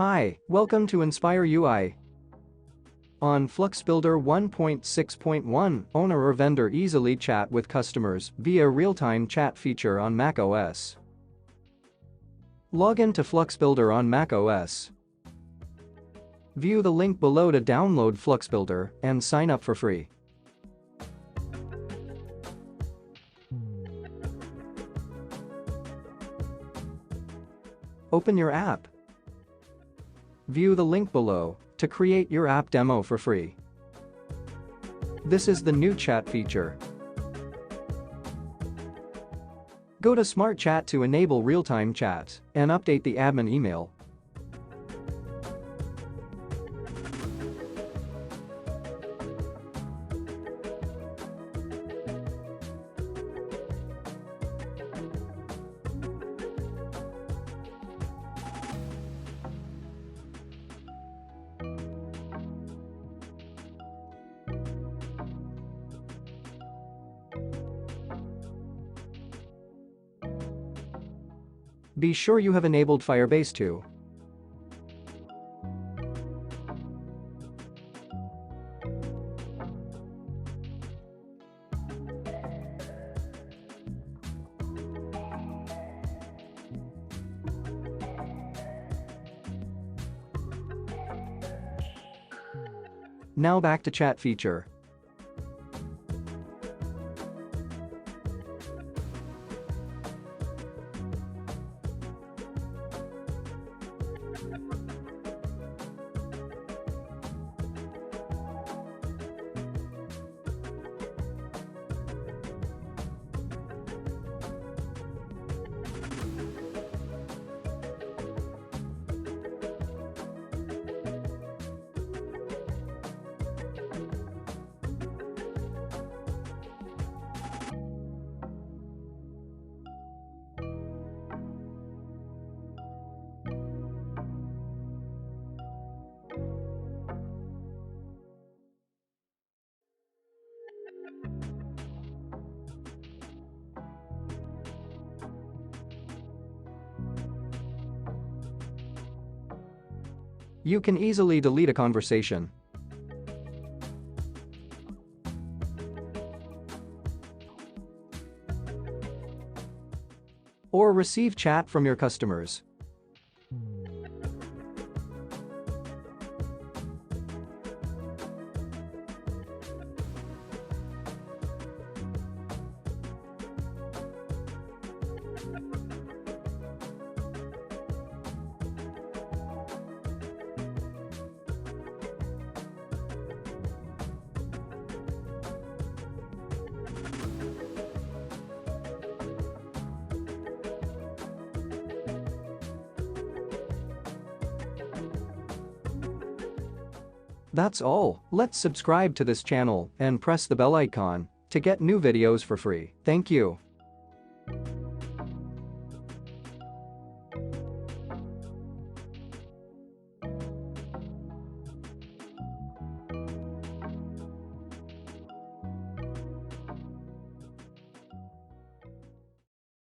Hi, welcome to Inspire UI. On FluxBuilder 1.6.1, owner or vendor easily chat with customers via Realtime Chat feature on macOS. Log in to FluxBuilder on macOS. View the link below to download FluxBuilder and sign up for free. Open your app. View the link below to create your app demo for free. This is the new chat feature. Go to Smart Chat to enable real-time chat and update the admin email. Be sure you have enabled Firebase too. Now back to chat feature. You can easily delete a conversation. Or receive chat from your customers. That's all. Let's subscribe to this channel and press the bell icon to get new videos for free. Thank you.